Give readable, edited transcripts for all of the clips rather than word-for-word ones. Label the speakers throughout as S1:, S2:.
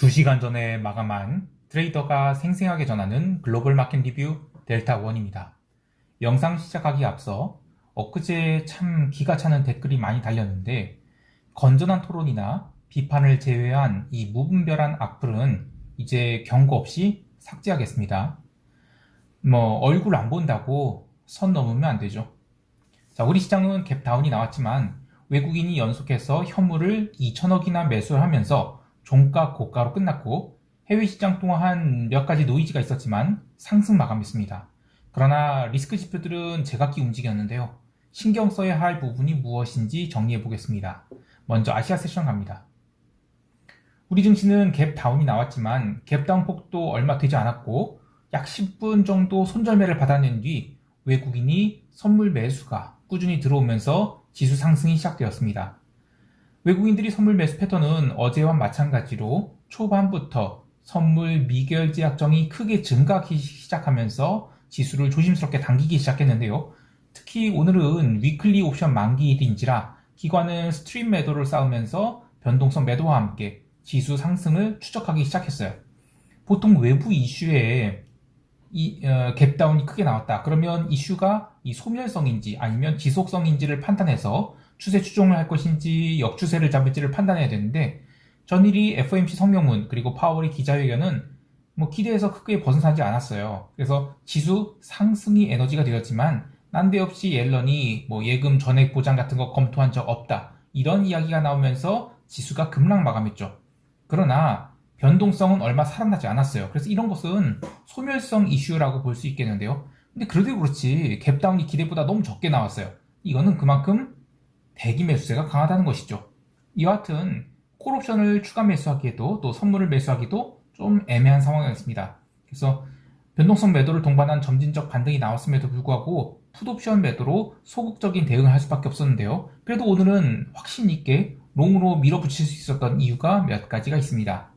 S1: 2시간 전에 마감한 트레이더가 생생하게 전하는 글로벌 마켓 리뷰 델타원입니다. 영상 시작하기 앞서 엊그제 참 기가 차는 댓글이 많이 달렸는데 건전한 토론이나 비판을 제외한 이 무분별한 악플은 이제 경고 없이 삭제하겠습니다. 얼굴 안 본다고 선 넘으면 안 되죠. 자, 우리 시장은 갭다운이 나왔지만 외국인이 연속해서 현물을 2천억이나 매수를 하면서 종가 고가로 끝났고 해외 시장 또한 몇 가지 노이즈가 있었지만 상승 마감했습니다. 그러나 리스크 지표들은 제각기 움직였는데요. 신경 써야 할 부분이 무엇인지 정리해 보겠습니다. 먼저 아시아 세션 갑니다. 우리 증시는 갭 다운이 나왔지만 갭 다운 폭도 얼마 되지 않았고 약 10분 정도 손절매를 받아낸 뒤 외국인이 선물 매수가 꾸준히 들어오면서 지수 상승이 시작되었습니다. 외국인들이 선물 매수 패턴은 어제와 마찬가지로 초반부터 선물 미결제 약정이 크게 증가하기 시작하면서 지수를 조심스럽게 당기기 시작했는데요. 특히 오늘은 위클리 옵션 만기일인지라 기관은 스트림 매도를 쌓으면서 변동성 매도와 함께 지수 상승을 추적하기 시작했어요. 보통 외부 이슈에 갭다운이 크게 나왔다. 그러면 이슈가 이 소멸성인지 아니면 지속성인지를 판단해서 추세 추종을 할 것인지 역추세를 잡을지를 판단해야 되는데 전일이 FOMC 성명문 그리고 파월의 기자회견은 기대에서 크게 벗어나지 않았어요. 그래서 지수 상승이 에너지가 되었지만 난데없이 옐런이 예금 전액 보장 같은 거 검토한 적 없다. 이런 이야기가 나오면서 지수가 급락 마감했죠. 그러나 변동성은 얼마 살아나지 않았어요. 그래서 이런 것은 소멸성 이슈라고 볼 수 있겠는데요. 근데 그래도 그렇지 갭다운이 기대보다 너무 적게 나왔어요. 이거는 그만큼 대기 매수세가 강하다는 것이죠. 이와 같은 콜옵션을 추가 매수하기에도 또 선물을 매수하기도 좀 애매한 상황이었습니다. 그래서 변동성 매도를 동반한 점진적 반등이 나왔음에도 불구하고 풋옵션 매도로 소극적인 대응을 할 수밖에 없었는데요. 그래도 오늘은 확신 있게 롱으로 밀어붙일 수 있었던 이유가 몇 가지가 있습니다.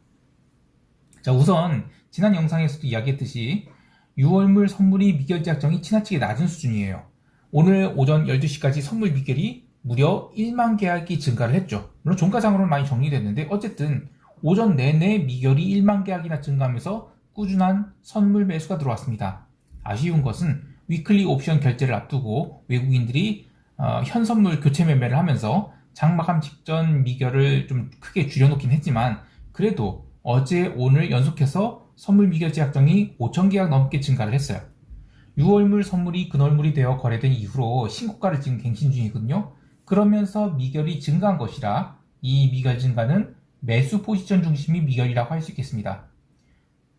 S1: 자, 우선 지난 영상에서도 이야기했듯이 6월물 선물이 미결제 약정이 지나치게 낮은 수준이에요. 오늘 오전 12시까지 선물 미결이 무려 1만 계약이 증가를 했죠. 물론 종가상으로는 많이 정리됐는데 어쨌든 오전 내내 미결이 1만 계약이나 증가하면서 꾸준한 선물 매수가 들어왔습니다. 아쉬운 것은 위클리 옵션 결제를 앞두고 외국인들이 현선물 교체 매매를 하면서 장마감 직전 미결을 좀 크게 줄여놓긴 했지만 그래도 어제 오늘 연속해서 선물 미결제 약정이 5천 계약 넘게 증가를 했어요. 6월물 선물이 근월물이 되어 거래된 이후로 신고가를 지금 갱신 중이거든요. 그러면서 미결이 증가한 것이라 이 미결 증가는 매수 포지션 중심이 미결이라고 할 수 있겠습니다.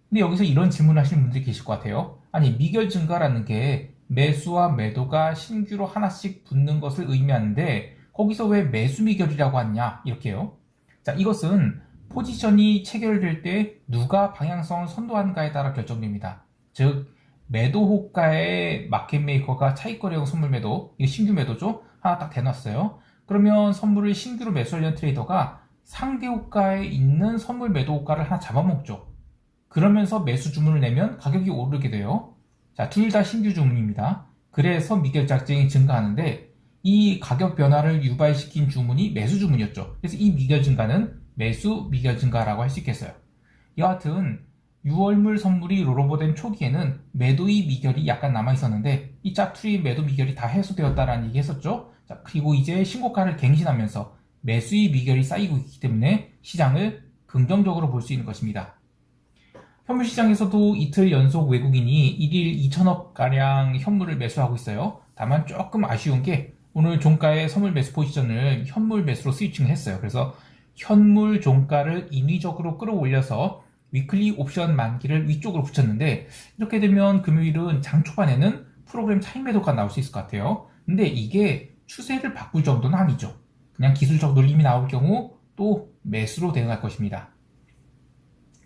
S1: 근데 여기서 이런 질문을 하시는 분들이 계실 것 같아요. 아니 미결 증가라는 게 매수와 매도가 신규로 하나씩 붙는 것을 의미하는데 거기서 왜 매수 미결이라고 하냐 이렇게요. 자, 이것은 포지션이 체결될 때 누가 방향성을 선도하는가에 따라 결정됩니다. 즉 매도 호가의 마켓 메이커가 차익거래형 선물 매도, 이거 신규 매도죠. 하나 딱 대놨어요. 그러면 선물을 신규로 매수하려는 트레이더가 상대 호가에 있는 선물 매도 호가를 하나 잡아먹죠. 그러면서 매수 주문을 내면 가격이 오르게 돼요. 자, 둘 다 신규 주문입니다. 그래서 미결작정이 증가하는데 이 가격 변화를 유발시킨 주문이 매수 주문이었죠. 그래서 이 미결 증가는 매수 미결 증가라고 할 수 있겠어요. 여하튼 6월물 선물이 롤오버된 초기에는 매도의 미결이 약간 남아있었는데 이 짜투리 매도 미결이 다 해소되었다라는 얘기 했었죠. 자, 그리고 이제 신고가를 갱신하면서 매수의 미결이 쌓이고 있기 때문에 시장을 긍정적으로 볼 수 있는 것입니다. 현물 시장에서도 이틀 연속 외국인이 1일 2천억가량 현물을 매수하고 있어요. 다만 조금 아쉬운 게 오늘 종가의 선물 매수 포지션을 현물 매수로 스위칭을 했어요. 그래서 현물 종가를 인위적으로 끌어올려서 위클리 옵션 만기를 위쪽으로 붙였는데 이렇게 되면 금요일은 장 초반에는 프로그램 차익 매도가 나올 수 있을 것 같아요. 근데 이게 추세를 바꿀 정도는 아니죠. 그냥 기술적 눌림이 나올 경우 또 매수로 대응할 것입니다.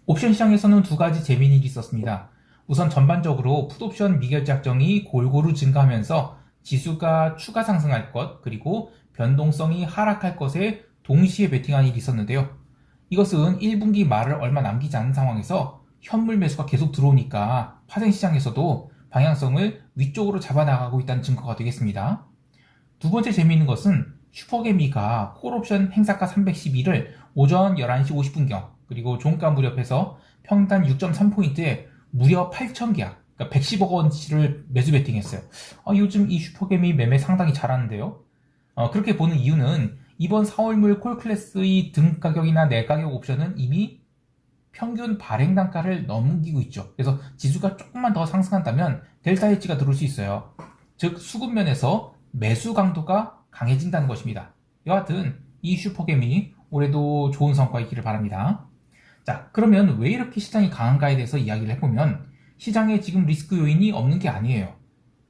S1: 옵션 시장에서는 두 가지 재미있는 일이 있었습니다. 우선 전반적으로 풋옵션 미결제 약정이 골고루 증가하면서 지수가 추가 상승할 것 그리고 변동성이 하락할 것에 동시에 베팅한 일이 있었는데요. 이것은 1분기 말을 얼마 남기지 않은 상황에서 현물 매수가 계속 들어오니까 파생시장에서도 방향성을 위쪽으로 잡아나가고 있다는 증거가 되겠습니다. 두 번째 재미있는 것은 슈퍼개미가 콜옵션 행사가 312를 오전 11시 50분경 그리고 종가 무렵해서 평단 6.3포인트에 무려 8,000계약, 그러니까 110억 원치를 매수 베팅했어요. 요즘 이 슈퍼개미 매매 상당히 잘하는데요. 그렇게 보는 이유는 이번 4월물 콜클래스의 등 가격이나 내 가격 옵션은 이미 평균 발행 단가를 넘기고 있죠. 그래서 지수가 조금만 더 상승한다면 델타 헤지가 들어올 수 있어요. 즉 수급면에서 매수 강도가 강해진다는 것입니다. 여하튼 이 슈퍼개미 올해도 좋은 성과 있기를 바랍니다. 자, 그러면 왜 이렇게 시장이 강한가에 대해서 이야기를 해보면 시장에 지금 리스크 요인이 없는 게 아니에요.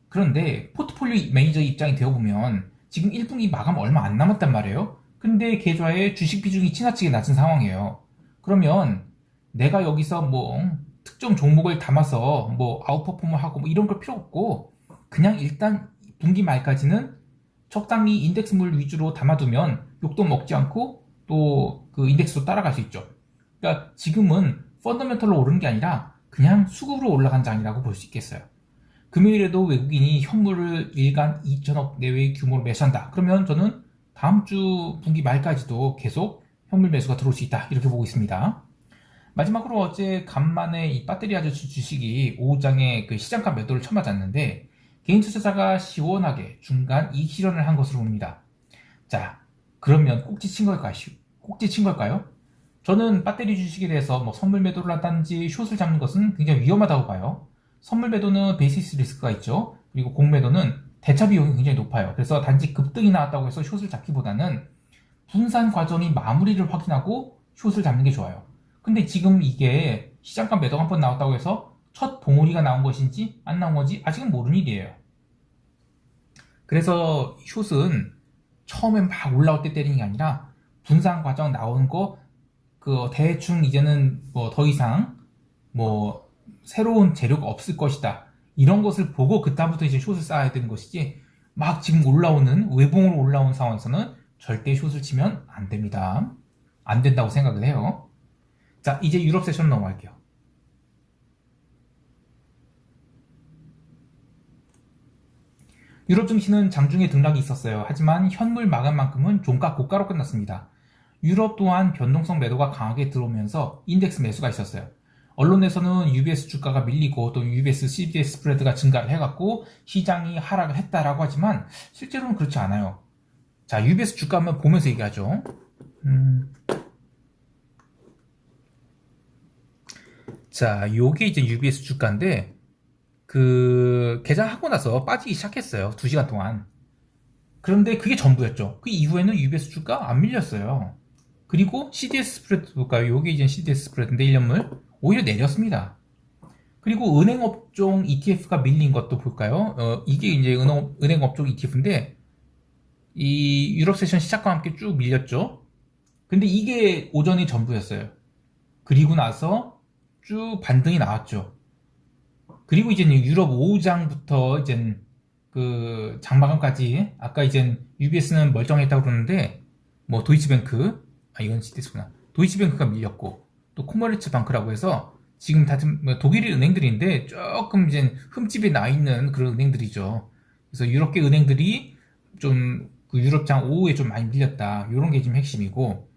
S1: 그런데 포트폴리오 매니저 입장이 되어보면 지금 1분기 마감 얼마 안 남았단 말이에요. 근데 계좌에 주식 비중이 지나치게 낮은 상황이에요. 그러면 내가 여기서 뭐 특정 종목을 담아서 뭐 아웃퍼폼을 하고 뭐 이런 걸 필요 없고 그냥 일단 분기 말까지는 적당히 인덱스물 위주로 담아두면 욕도 먹지 않고 또 그 인덱스도 따라갈 수 있죠. 그러니까 지금은 펀더멘털로 오르는 게 아니라 그냥 수급으로 올라간 장이라고 볼 수 있겠어요. 금요일에도 외국인이 현물을 일간 2천억 내외의 규모로 매수한다. 그러면 저는 다음 주 분기 말까지도 계속 현물 매수가 들어올 수 있다. 이렇게 보고 있습니다. 마지막으로 어제 간만에 이 배터리 아저씨 주식이 오후장에 그 시장가 매도를 쳐맞았는데 개인 투자자가 시원하게 중간 이익 실현을 한 것으로 봅니다. 자, 그러면 꼭지 친 걸까요? 저는 배터리 주식에 대해서 뭐 선물 매도를 한다든지 숏을 잡는 것은 굉장히 위험하다고 봐요. 선물 매도는 베이시스 리스크가 있죠. 그리고 공매도는 대차 비용이 굉장히 높아요. 그래서 단지 급등이 나왔다고 해서 숏을 잡기보다는 분산 과정이 마무리를 확인하고 숏을 잡는 게 좋아요. 근데 지금 이게 시장가 매도가 한 번 나왔다고 해서 첫 봉우리가 나온 것인지 안 나온 건지 아직은 모르는 일이에요. 그래서 숏은 처음엔 막 올라올 때 때리는 게 아니라 분산 과정 나온 거 그 대충 이제는 뭐 더 이상 뭐 새로운 재료가 없을 것이다 이런 것을 보고 그다음부터 이제 숏을 쌓아야 되는 것이지 막 지금 올라오는 외봉으로 올라온 상황에서는 절대 숏을 치면 안 됩니다. 안 된다고 생각을 해요. 자, 이제 유럽 세션 넘어갈게요. 유럽 증시는 장중에 등락이 있었어요. 하지만 현물 마감만큼은 종가 고가로 끝났습니다. 유럽 또한 변동성 매도가 강하게 들어오면서 인덱스 매수가 있었어요. 언론에서는 UBS 주가가 밀리고 또 UBS CDS 스프레드가 증가를 해갖고 시장이 하락을 했다라고 하지만 실제로는 그렇지 않아요. 자, UBS 주가 한번 보면서 얘기하죠. 자, 요게 이제 UBS 주가인데 개장하고 나서 빠지기 시작했어요. 2시간 동안. 그런데 그게 전부였죠. 그 이후에는 UBS 주가 안 밀렸어요. 그리고 CDS 스프레드 볼까요? 요게 이제 CDS 스프레드인데 1년물 오히려 내렸습니다. 그리고 은행업종 ETF가 밀린 것도 볼까요? 이게 이제 은행업종 ETF인데 이 유럽 세션 시작과 함께 쭉 밀렸죠. 근데 이게 오전이 전부였어요. 그리고 나서 쭉 반등이 나왔죠. 그리고 이제 유럽 오후장부터 이제 그 장마감까지 아까 이제 UBS는 멀쩡했다고 그러는데 뭐 도이치뱅크 이건 CDS구나. 도이치뱅크가 밀렸고 또 코머리츠방크라고 해서 지금 다 독일의 은행들인데 조금 이제 흠집에 나 있는 그런 은행들이죠. 그래서 유럽계 은행들이 좀 그 유럽장 오후에 좀 많이 밀렸다. 이런 게 지금 핵심이고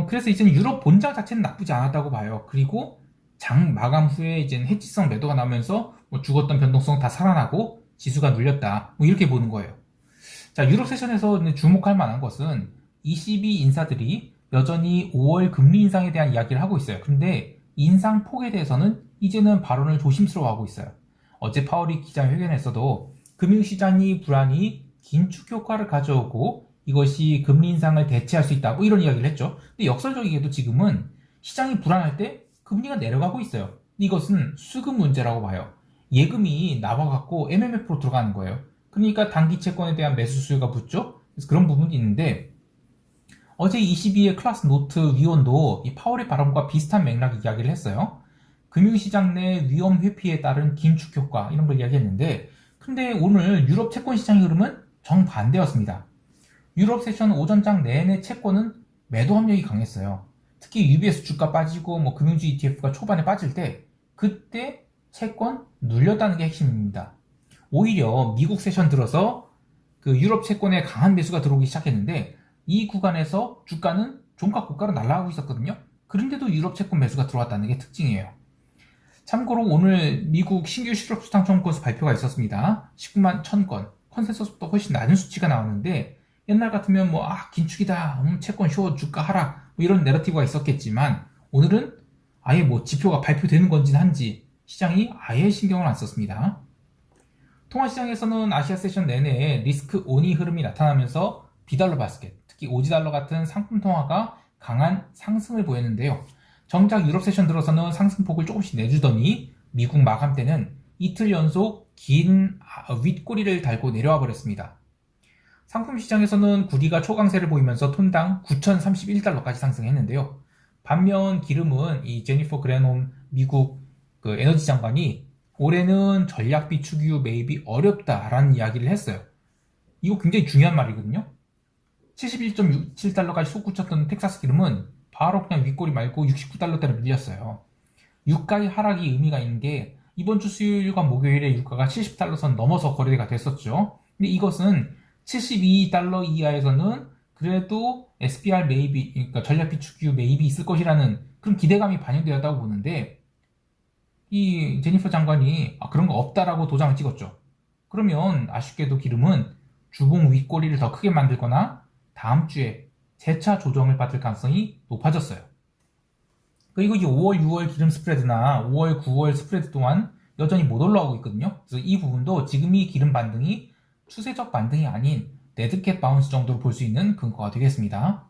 S1: 그래서 이제는 유럽 본장 자체는 나쁘지 않았다고 봐요. 그리고 장 마감 후에 이제 해지성 매도가 나면서 뭐 죽었던 변동성 다 살아나고 지수가 눌렸다. 뭐 이렇게 보는 거예요. 자, 유럽 세션에서 주목할 만한 것은 ECB 인사들이 여전히 5월 금리 인상에 대한 이야기를 하고 있어요. 근데 인상 폭에 대해서는 이제는 발언을 조심스러워하고 있어요. 어제 파월이 기자회견에서도 금융시장이 불안이 긴축 효과를 가져오고 이것이 금리 인상을 대체할 수 있다. 뭐 이런 이야기를 했죠. 근데 역설적이게도 지금은 시장이 불안할 때 금리가 내려가고 있어요. 이것은 수급 문제라고 봐요. 예금이 나와갖고 MMF로 들어가는 거예요. 그러니까 단기 채권에 대한 매수 수요가 붙죠. 그래서 그런 부분이 있는데 어제 22의 클래스 노트 위원도 이 파월의 발언과 비슷한 맥락 이야기를 했어요. 금융시장 내 위험 회피에 따른 긴축 효과 이런 걸 이야기했는데 근데 오늘 유럽 채권 시장의 흐름은 정반대였습니다. 유럽 세션 오전장 내내 채권은 매도 압력이 강했어요. 특히 UBS 주가 빠지고 뭐 금융주 ETF가 초반에 빠질 때 그때 채권 눌렸다는 게 핵심입니다. 오히려 미국 세션 들어서 그 유럽 채권에 강한 매수가 들어오기 시작했는데 이 구간에서 주가는 종가 고가로 날아가고 있었거든요. 그런데도 유럽 채권 매수가 들어왔다는 게 특징이에요. 참고로 오늘 미국 신규 실업 수당 청구 건수 발표가 있었습니다. 19만 1000건, 컨센서스보다 훨씬 낮은 수치가 나왔는데 옛날 같으면 긴축이다, 채권 쇼, 주가 하락 이런 내러티브가 있었겠지만 오늘은 아예 지표가 발표되는 건지 한지 시장이 아예 신경을 안 썼습니다. 통화시장에서는 아시아 세션 내내 리스크 온이 흐름이 나타나면서 비달러 바스켓, 특히 오지달러 같은 상품 통화가 강한 상승을 보였는데요. 정작 유럽 세션 들어서는 상승폭을 조금씩 내주더니 미국 마감 때는 이틀 연속 긴 윗꼬리를 달고 내려와 버렸습니다. 상품 시장에서는 구리가 초강세를 보이면서 톤당 9,031달러까지 상승했는데요. 반면 기름은 이 제니퍼 그랜홈 미국 에너지 장관이 올해는 전략 비축유 매입이 어렵다라는 이야기를 했어요. 이거 굉장히 중요한 말이거든요. 71.67달러까지 솟구쳤던 텍사스 기름은 바로 그냥 윗꼬리 말고 69달러대로 밀렸어요. 유가의 하락이 의미가 있는 게 이번 주 수요일과 목요일에 유가가 70달러 선 넘어서 거래가 됐었죠. 근데 이것은 72달러 이하에서는 그래도 SPR 매입이, 그러니까 전략 비축유 매입이 있을 것이라는 그런 기대감이 반영되었다고 보는데 이 제니퍼 장관이 그런 거 없다라고 도장을 찍었죠. 그러면 아쉽게도 기름은 주봉 윗꼬리를 더 크게 만들거나 다음 주에 재차 조정을 받을 가능성이 높아졌어요. 그리고 이 5월, 6월 기름 스프레드나 5월, 9월 스프레드 또한 여전히 못 올라오고 있거든요. 그래서 이 부분도 지금 이 기름 반등이 추세적 반등이 아닌 데드캣 바운스 정도로 볼 수 있는 근거가 되겠습니다.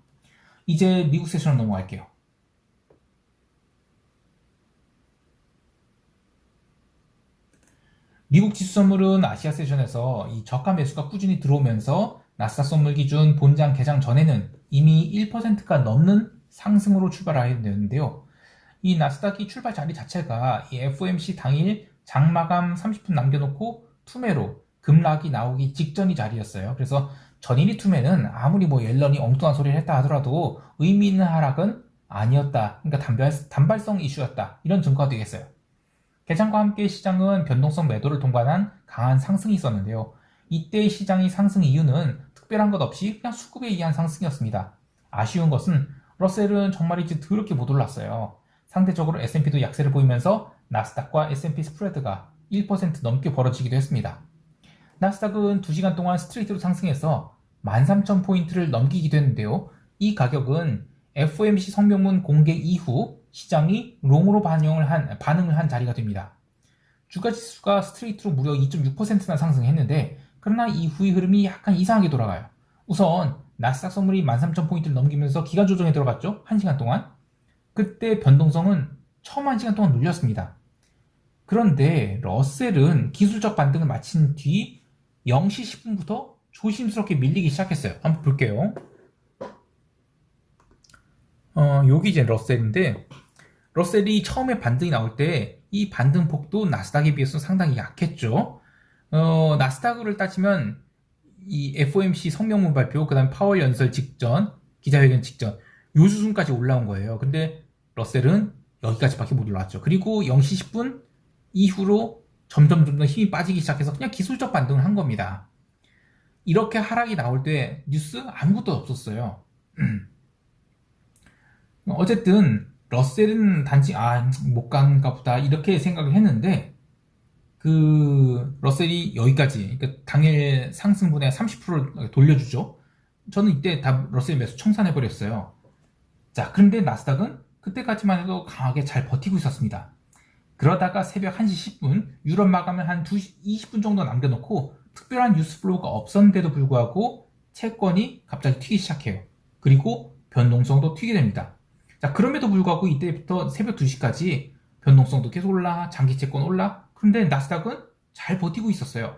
S1: 이제 미국 세션으로 넘어갈게요. 미국 지수 선물은 아시아 세션에서 이 저가 매수가 꾸준히 들어오면서 나스닥 선물 기준 본장 개장 전에는 이미 1%가 넘는 상승으로 출발하게 되는데요. 이 나스닥이 출발 자리 자체가 이 FOMC 당일 장마감 30분 남겨놓고 투매로 급락이 나오기 직전이 자리였어요. 그래서 전일이 투매는 아무리 옐런이 엉뚱한 소리를 했다 하더라도 의미 있는 하락은 아니었다. 그러니까 단발성 이슈였다. 이런 증거가 되겠어요. 개장과 함께 시장은 변동성 매도를 동반한 강한 상승이 있었는데요. 이때 시장의 상승 이유는 특별한 것 없이 그냥 수급에 의한 상승이었습니다. 아쉬운 것은 러셀은 정말이지 더럽게 못 올랐어요. 상대적으로 S&P도 약세를 보이면서 나스닥과 S&P 스프레드가 1% 넘게 벌어지기도 했습니다. 나스닥은 2시간 동안 스트레이트로 상승해서 13,000포인트를 넘기기도 했는데요. 이 가격은 FOMC 성명문 공개 이후 시장이 롱으로 반응을 한 자리가 됩니다. 주가 지수가 스트레이트로 무려 2.6%나 상승했는데 그러나 이후의 흐름이 약간 이상하게 돌아가요. 우선 나스닥 선물이 13,000포인트를 넘기면서 기간 조정에 들어갔죠. 1시간 동안. 그때 변동성은 처음 1시간 동안 눌렸습니다. 그런데 러셀은 기술적 반등을 마친 뒤 0시 10분부터 조심스럽게 밀리기 시작했어요. 한번 볼게요. 여기 이제 러셀인데 러셀이 처음에 반등이 나올 때 이 반등폭도 나스닥에 비해서 상당히 약했죠. 나스닥을 따지면 이 FOMC 성명문 발표, 그 다음 파월 연설 직전, 기자회견 직전 요 수준까지 올라온 거예요. 근데 러셀은 여기까지밖에 못 올라왔죠. 그리고 0시 10분 이후로 점점 더 힘이 빠지기 시작해서 그냥 기술적 반등을 한 겁니다. 이렇게 하락이 나올 때 뉴스 아무것도 없었어요. 어쨌든 러셀은 단지 못 간가 보다 이렇게 생각을 했는데 러셀이 여기까지, 그러니까 당일 상승분의 30%를 돌려주죠. 저는 이때 다 러셀 매수 청산해버렸어요. 자, 그런데 나스닥은 그때까지만 해도 강하게 잘 버티고 있었습니다. 그러다가 새벽 1시 10분, 유럽 마감을 한 2시 20분 정도 남겨놓고 특별한 뉴스 플로우가 없었는데도 불구하고 채권이 갑자기 튀기 시작해요. 그리고 변동성도 튀게 됩니다. 자, 그럼에도 불구하고 이때부터 새벽 2시까지 변동성도 계속 올라, 장기 채권 올라. 그런데 나스닥은 잘 버티고 있었어요.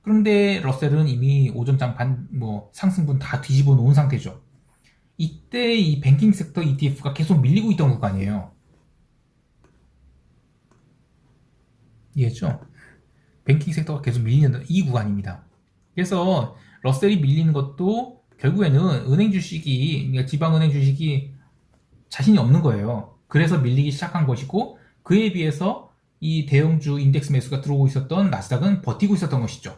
S1: 그런데 러셀은 이미 오전장 상승분 다 뒤집어 놓은 상태죠. 이때 이 뱅킹 섹터 ETF가 계속 밀리고 있던 구간이에요. 이해죠? 뱅킹 섹터가 계속 밀리는 이 구간입니다. 그래서 러셀이 밀리는 것도 결국에는 은행 주식이, 그러니까 지방은행 주식이 자신이 없는 거예요. 그래서 밀리기 시작한 것이고 그에 비해서 이 대형주 인덱스 매수가 들어오고 있었던 나스닥은 버티고 있었던 것이죠.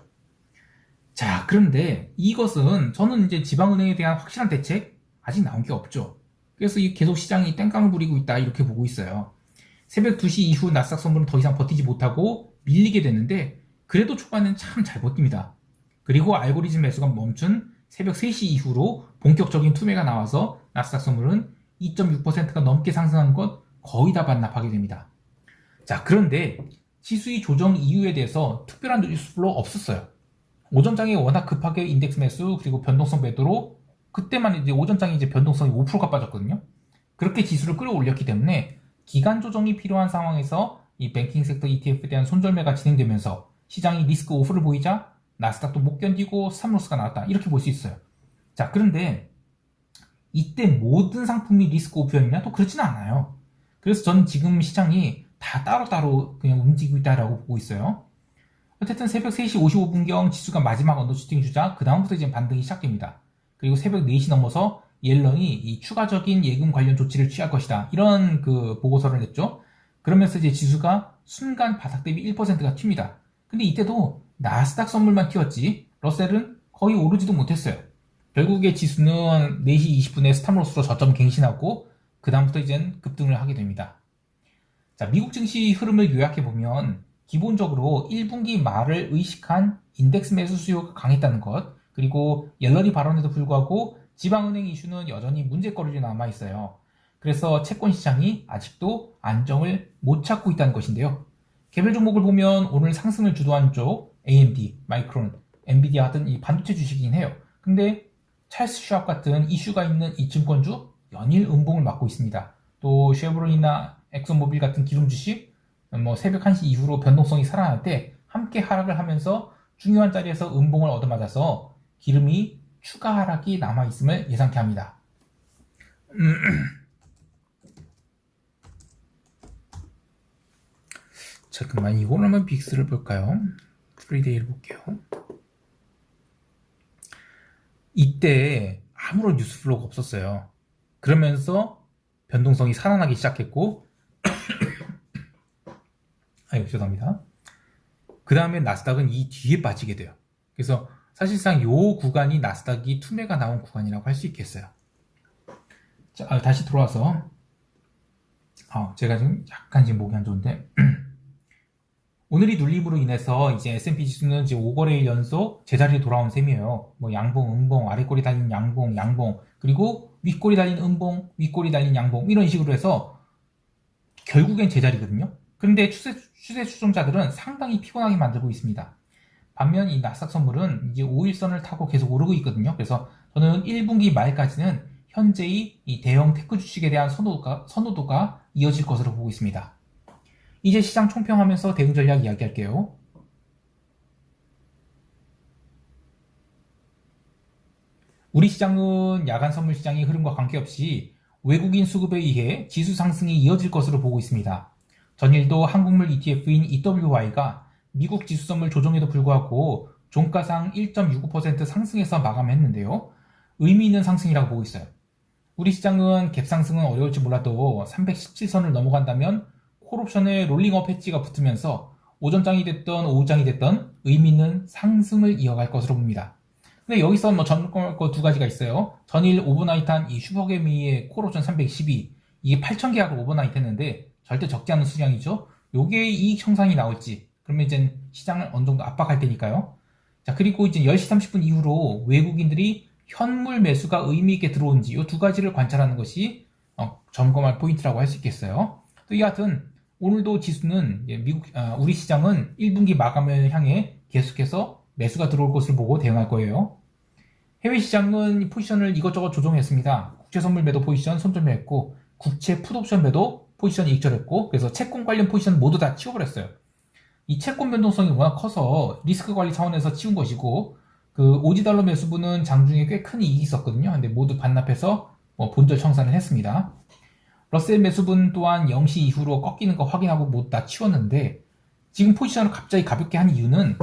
S1: 자, 그런데 이것은 저는 이제 지방은행에 대한 확실한 대책 아직 나온 게 없죠. 그래서 계속 시장이 땡깡을 부리고 있다 이렇게 보고 있어요. 새벽 2시 이후 나스닥 선물은 더 이상 버티지 못하고 밀리게 되는데 그래도 초반은 참 잘 버팁니다. 그리고 알고리즘 매수가 멈춘 새벽 3시 이후로 본격적인 투매가 나와서 나스닥 선물은 2.6%가 넘게 상승한 것 거의 다 반납하게 됩니다. 자, 그런데 지수의 조정 이유에 대해서 특별한 뉴스 플로우 없었어요. 오전장에 워낙 급하게 인덱스 매수 그리고 변동성 매도로 그때만 이제 오전장에 이제 변동성이 5%가 빠졌거든요. 그렇게 지수를 끌어올렸기 때문에 기간 조정이 필요한 상황에서 이 뱅킹 섹터 ETF에 대한 손절매가 진행되면서 시장이 리스크 오프를 보이자 나스닥도 못 견디고 스탑로스가 나왔다 이렇게 볼 수 있어요. 자, 그런데 이때 모든 상품이 리스크 오프였느냐? 또 그렇지는 않아요. 그래서 저는 지금 시장이 다 따로따로 그냥 움직이고 있다라고 보고 있어요. 어쨌든 새벽 3시 55분경 지수가 마지막 언더슈팅 주자 그 다음부터 이제 반등이 시작됩니다. 그리고 새벽 4시 넘어서 옐런이 이 추가적인 예금 관련 조치를 취할 것이다 이런 그 보고서를 냈죠. 그러면서 이제 지수가 순간 바닥 대비 1%가 튑니다. 근데 이때도 나스닥 선물만 튀었지 러셀은 거의 오르지도 못했어요. 결국에 지수는 4시 20분에 스탑로스로 저점 갱신하고 그 다음부터 이젠 급등을 하게 됩니다. 자, 미국 증시 흐름을 요약해보면 기본적으로 1분기 말을 의식한 인덱스 매수 수요가 강했다는 것, 그리고 옐런이 발언에도 불구하고 지방은행 이슈는 여전히 문제거리로 남아있어요. 그래서 채권 시장이 아직도 안정을 못 찾고 있다는 것인데요. 개별 종목을 보면 오늘 상승을 주도한 쪽 AMD, 마이크론, 엔비디아 같은 이 반도체 주식이긴 해요. 근데 찰스 슈왑 같은 이슈가 있는 이 증권주 연일 음봉을 맞고 있습니다. 또 쉐보론이나 엑소모빌 같은 기름 주식 새벽 1시 이후로 변동성이 살아날 때 함께 하락을 하면서 중요한 자리에서 음봉을 얻어맞아서 기름이 추가 하락이 남아있음을 예상케 합니다. 잠깐만 이걸 한번 빅스를 볼까요? 프리데이를 볼게요. 이때 아무런 뉴스 플로우가 없었어요. 그러면서 변동성이 살아나기 시작했고 아이고 죄송합니다. 그 다음에 나스닥은 이 뒤에 빠지게 돼요. 그래서 사실상 요 구간이 나스닥이 투매가 나온 구간이라고 할 수 있겠어요. 자, 다시 돌아와서 제가 지금 약간 지금 목이 안 좋은데 오늘이 눌림으로 인해서 이제 S&P 지수는 이제 5거래일 연속 제자리에 돌아온 셈이에요. 양봉, 음봉, 아래꼬리 달린 양봉, 양봉, 그리고 윗꼬리 달린 음봉, 윗꼬리 달린 양봉 이런 식으로 해서 결국엔 제자리거든요. 그런데 추세 추종자들은 상당히 피곤하게 만들고 있습니다. 반면 이 나스닥 선물은 이제 5일선을 타고 계속 오르고 있거든요. 그래서 저는 1분기 말까지는 현재의 이 대형 테크 주식에 대한 선호도가 이어질 것으로 보고 있습니다. 이제 시장 총평하면서 대응 전략 이야기할게요. 우리 시장은 야간 선물 시장의 흐름과 관계없이 외국인 수급에 의해 지수 상승이 이어질 것으로 보고 있습니다. 전일도 한국물 ETF인 EWY가 미국 지수 선물 조정에도 불구하고 종가상 1.65% 상승해서 마감했는데요. 의미 있는 상승이라고 보고 있어요. 우리 시장은 갭 상승은 어려울지 몰라도 317선을 넘어간다면 콜옵션에 롤링업 해지가 붙으면서 오전장이 됐던 오후장이 됐던 의미 있는 상승을 이어갈 것으로 봅니다. 근데 여기서 점검할 거 두 가지가 있어요. 전일 오버나이트한 이 슈퍼개미의 콜옵션 312 이게 8,000계약을 오버나이트 했는데 절대 적지 않은 수량이죠. 요게 이익 형상이 나올지 그러면 이제 시장을 어느 정도 압박할 테니까요. 자, 그리고 이제 10시 30분 이후로 외국인들이 현물 매수가 의미 있게 들어온지 이 두 가지를 관찰하는 것이 점검할 포인트라고 할 수 있겠어요. 또 여하튼 오늘도 지수는 우리 시장은 1분기 마감을 향해 계속해서 매수가 들어올 것을 보고 대응할 거예요. 해외 시장은 포지션을 이것저것 조정했습니다. 국채 선물 매도 포지션 손절매했고 국채 풋옵션 매도 포지션 익절했고 그래서 채권 관련 포지션 모두 다 치워버렸어요. 이 채권 변동성이 워낙 커서 리스크 관리 차원에서 치운 것이고 그 오지달러 매수분은 장중에 꽤 큰 이익이 있었거든요. 근데 모두 반납해서 본절 청산을 했습니다. 러셀 매수분 또한 0시 이후로 꺾이는 거 확인하고 모두 다 치웠는데 지금 포지션을 갑자기 가볍게 한 이유는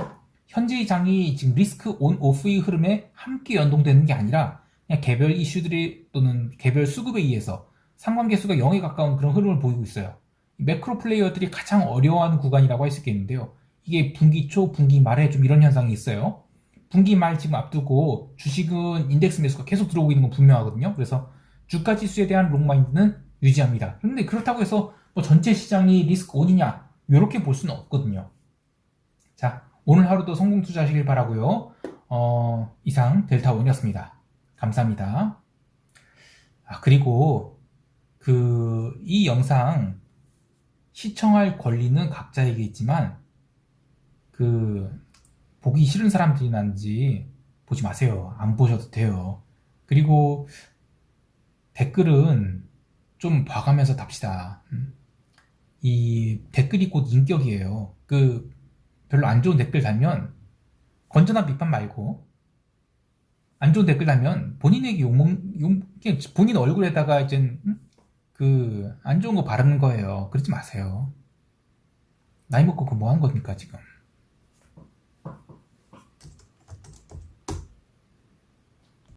S1: 현재의 장이 지금 리스크 온 오프의 흐름에 함께 연동되는 게 아니라 그냥 개별 이슈들이 또는 개별 수급에 의해서 상관계수가 0에 가까운 그런 흐름을 보이고 있어요. 매크로 플레이어들이 가장 어려워하는 구간이라고 할 수 있겠는데요. 이게 분기 초, 분기 말에 좀 이런 현상이 있어요. 분기 말 지금 앞두고 주식은 인덱스 매수가 계속 들어오고 있는 건 분명하거든요. 그래서 주가 지수에 대한 롱마인드는 유지합니다. 그런데 그렇다고 해서 뭐 전체 시장이 리스크 온이냐 이렇게 볼 수는 없거든요. 자, 오늘 하루도 성공 투자하시길 바라고요. 이상 델타원이었습니다. 감사합니다. 그리고 이 영상 시청할 권리는 각자에게 있지만 보기 싫은 사람들이란지 보지 마세요. 안 보셔도 돼요. 그리고 댓글은 좀 봐가면서 답시다. 이 댓글이 곧 인격이에요. 별로 안 좋은 댓글 달면 건전한 비판 말고 안 좋은 댓글 달면 본인에게 본인 얼굴에다가 이제 안 좋은 거 바르는 거예요. 그러지 마세요. 나이 먹고 뭐 한 겁니까 지금?